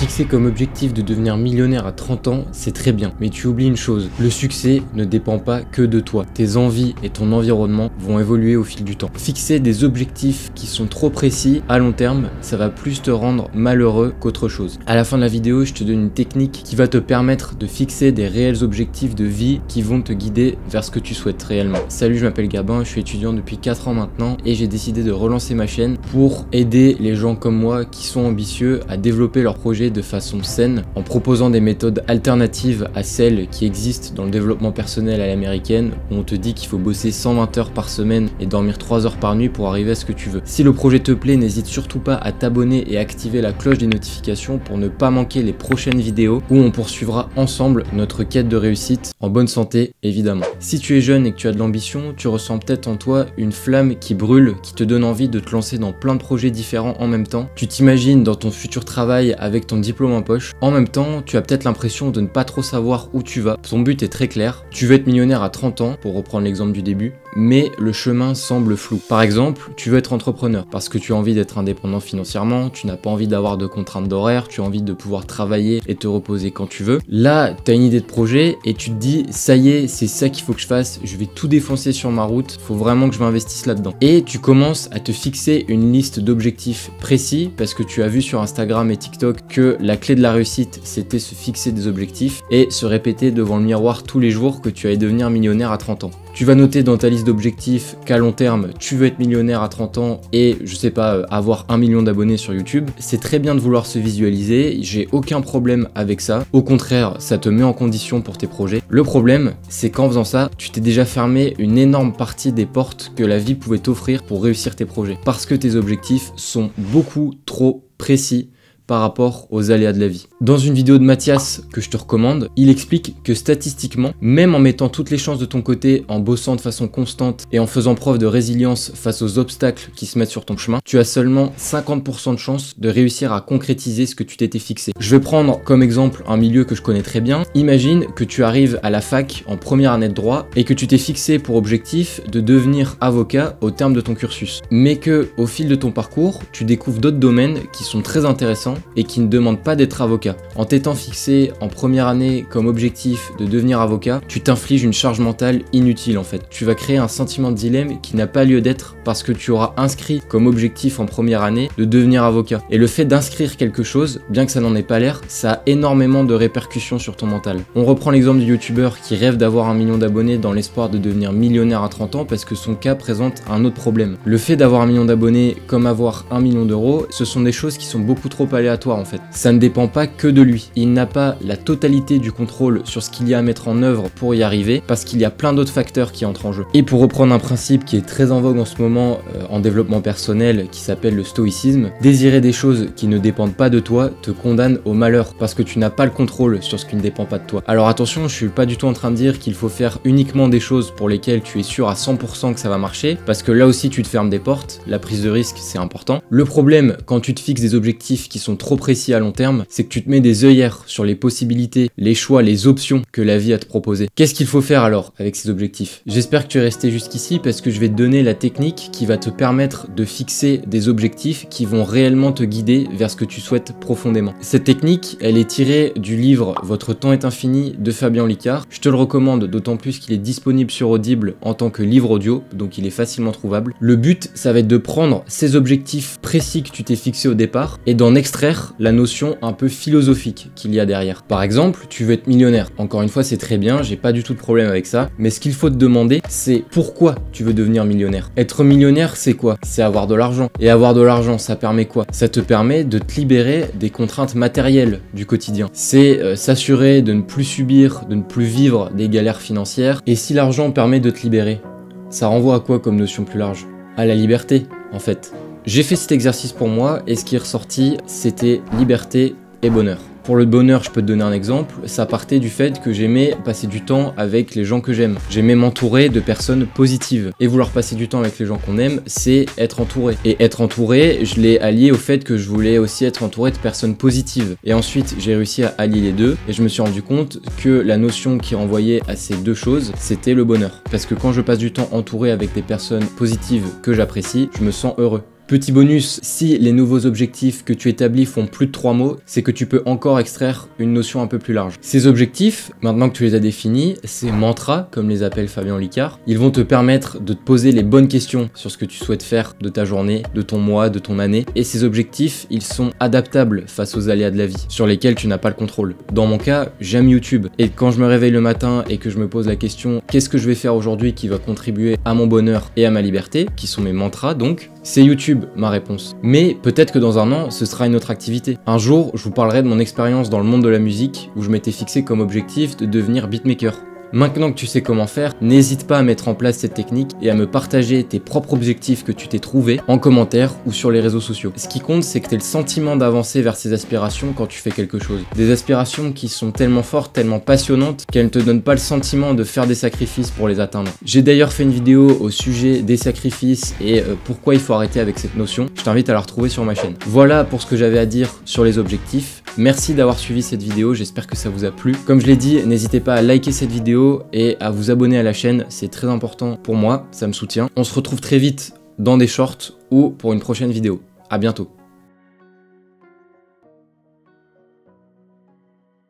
fixer comme objectif de devenir millionnaire à 30 ans, c'est très bien, mais tu oublies une chose, le succès ne dépend pas que de toi. Tes envies et ton environnement vont évoluer au fil du temps. Fixer des objectifs qui sont trop précis à long terme, ça va plus te rendre malheureux qu'autre chose. À la fin de la vidéo, je te donne une technique qui va te permettre de fixer des réels objectifs de vie qui vont te guider vers ce que tu souhaites réellement. Salut, je m'appelle Gabin, je suis étudiant depuis 4 ans maintenant et j'ai décidé de relancer ma chaîne pour aider les gens comme moi qui sont ambitieux à développer leur projet de façon saine en proposant des méthodes alternatives à celles qui existent dans le développement personnel à l'américaine où on te dit qu'il faut bosser 120 heures par semaine et dormir 3 heures par nuit pour arriver à ce que tu veux. Si le projet te plaît, n'hésite surtout pas à t'abonner et activer la cloche des notifications pour ne pas manquer les prochaines vidéos où on poursuivra ensemble notre quête de réussite en bonne santé évidemment. Si tu es jeune et que tu as de l'ambition, tu ressens peut-être en toi une flamme qui brûle, qui te donne envie de te lancer dans plein de projets différents en même temps. Tu t'imagines dans ton futur travail avec ton diplôme en poche. En même temps, tu as peut-être l'impression de ne pas trop savoir où tu vas. Ton but est très clair. Tu veux être millionnaire à 30 ans, pour reprendre l'exemple du début, mais le chemin semble flou. Par exemple, tu veux être entrepreneur parce que tu as envie d'être indépendant financièrement, tu n'as pas envie d'avoir de contraintes d'horaire, tu as envie de pouvoir travailler et te reposer quand tu veux. Là, tu as une idée de projet et tu te dis, ça y est, c'est ça qu'il faut que je fasse, je vais tout défoncer sur ma route, faut vraiment que je m'investisse là-dedans. Et tu commences à te fixer une liste d'objectifs précis parce que tu as vu sur Instagram et TikTok que la clé de la réussite, c'était se fixer des objectifs et se répéter devant le miroir tous les jours que tu allais devenir millionnaire à 30 ans. Tu vas noter dans ta liste d'objectifs qu'à long terme, tu veux être millionnaire à 30 ans et, je sais pas, avoir 1 million d'abonnés sur YouTube. C'est très bien de vouloir se visualiser, j'ai aucun problème avec ça. Au contraire, ça te met en condition pour tes projets. Le problème, c'est qu'en faisant ça, tu t'es déjà fermé une énorme partie des portes que la vie pouvait t'offrir pour réussir tes projets. Parce que tes objectifs sont beaucoup trop précis par rapport aux aléas de la vie. Dans une vidéo de Mathias que je te recommande, il explique que statistiquement, même en mettant toutes les chances de ton côté, en bossant de façon constante et en faisant preuve de résilience face aux obstacles qui se mettent sur ton chemin, tu as seulement 50% de chances de réussir à concrétiser ce que tu t'étais fixé. Je vais prendre comme exemple un milieu que je connais très bien. Imagine que tu arrives à la fac en première année de droit et que tu t'es fixé pour objectif de devenir avocat au terme de ton cursus. Mais que au fil de ton parcours, tu découvres d'autres domaines qui sont très intéressants et qui ne demandent pas d'être avocat. En t'étant fixé en première année comme objectif de devenir avocat, tu t'infliges une charge mentale inutile en fait. Tu vas créer un sentiment de dilemme qui n'a pas lieu d'être parce que tu auras inscrit comme objectif en première année de devenir avocat. Et le fait d'inscrire quelque chose, bien que ça n'en ait pas l'air, ça a énormément de répercussions sur ton mental. On reprend l'exemple du youtubeur qui rêve d'avoir 1 million d'abonnés dans l'espoir de devenir millionnaire à 30 ans parce que son cas présente un autre problème. Le fait d'avoir 1 million d'abonnés comme avoir 1 million d'euros, ce sont des choses qui sont beaucoup trop aléatoires en fait. Ça ne dépend pas que de lui. Il n'a pas la totalité du contrôle sur ce qu'il y a à mettre en œuvre pour y arriver parce qu'il y a plein d'autres facteurs qui entrent en jeu. Et pour reprendre un principe qui est très en vogue en ce moment en développement personnel qui s'appelle le stoïcisme, désirer des choses qui ne dépendent pas de toi te condamne au malheur parce que tu n'as pas le contrôle sur ce qui ne dépend pas de toi. Alors attention, je suis pas du tout en train de dire qu'il faut faire uniquement des choses pour lesquelles tu es sûr à 100% que ça va marcher parce que là aussi tu te fermes des portes, la prise de risque c'est important. Le problème quand tu te fixes des objectifs qui sont trop précis à long terme, c'est que tu te mets des œillères sur les possibilités, les choix, les options que la vie a te proposer. Qu'est-ce qu'il faut faire alors avec ces objectifs? J'espère que tu es resté jusqu'ici parce que je vais te donner la technique qui va te permettre de fixer des objectifs qui vont réellement te guider vers ce que tu souhaites profondément. Cette technique, elle est tirée du livre Votre temps est infini de Fabien Licard. Je te le recommande d'autant plus qu'il est disponible sur Audible en tant que livre audio, donc il est facilement trouvable. Le but, ça va être de prendre ces objectifs précis que tu t'es fixés au départ et d'en extraire la notion un peu philosophique qu'il y a derrière. Par exemple, tu veux être millionnaire. Encore une fois, c'est très bien, j'ai pas du tout de problème avec ça, mais ce qu'il faut te demander, c'est pourquoi tu veux devenir millionnaire. Être millionnaire, c'est quoi? C'est avoir de l'argent. Et avoir de l'argent, ça permet quoi? Ça te permet de te libérer des contraintes matérielles du quotidien. C'est s'assurer de ne plus subir, de ne plus vivre des galères financières. Et si l'argent permet de te libérer, ça renvoie à quoi comme notion plus large? À la liberté, en fait. J'ai fait cet exercice pour moi et ce qui est ressorti, c'était liberté et bonheur. Pour le bonheur, je peux te donner un exemple, ça partait du fait que j'aimais passer du temps avec les gens que j'aime. J'aimais m'entourer de personnes positives. Et vouloir passer du temps avec les gens qu'on aime, c'est être entouré. Et être entouré, je l'ai allié au fait que je voulais aussi être entouré de personnes positives. Et ensuite, j'ai réussi à allier les deux et je me suis rendu compte que la notion qui renvoyait à ces deux choses, c'était le bonheur. Parce que quand je passe du temps entouré avec des personnes positives que j'apprécie, je me sens heureux. Petit bonus, si les nouveaux objectifs que tu établis font plus de 3 mots, c'est que tu peux encore extraire une notion un peu plus large. Ces objectifs, maintenant que tu les as définis, ces mantras, comme les appelle Fabien Olicard, ils vont te permettre de te poser les bonnes questions sur ce que tu souhaites faire de ta journée, de ton mois, de ton année. Et ces objectifs, ils sont adaptables face aux aléas de la vie, sur lesquels tu n'as pas le contrôle. Dans mon cas, j'aime YouTube. Et quand je me réveille le matin et que je me pose la question « Qu'est-ce que je vais faire aujourd'hui qui va contribuer à mon bonheur et à ma liberté ?» qui sont mes mantras donc, c'est YouTube ma réponse. Mais peut-être que dans un an, ce sera une autre activité. Un jour, je vous parlerai de mon expérience dans le monde de la musique où je m'étais fixé comme objectif de devenir beatmaker. Maintenant que tu sais comment faire, n'hésite pas à mettre en place cette technique et à me partager tes propres objectifs que tu t'es trouvés en commentaire ou sur les réseaux sociaux. Ce qui compte, c'est que tu aies le sentiment d'avancer vers ces aspirations quand tu fais quelque chose. Des aspirations qui sont tellement fortes, tellement passionnantes, qu'elles ne te donnent pas le sentiment de faire des sacrifices pour les atteindre. J'ai d'ailleurs fait une vidéo au sujet des sacrifices et pourquoi il faut arrêter avec cette notion. Je t'invite à la retrouver sur ma chaîne. Voilà pour ce que j'avais à dire sur les objectifs. Merci d'avoir suivi cette vidéo, j'espère que ça vous a plu. Comme je l'ai dit, n'hésitez pas à liker cette vidéo et à vous abonner à la chaîne, c'est très important pour moi, ça me soutient. On se retrouve très vite dans des shorts ou pour une prochaine vidéo. À bientôt.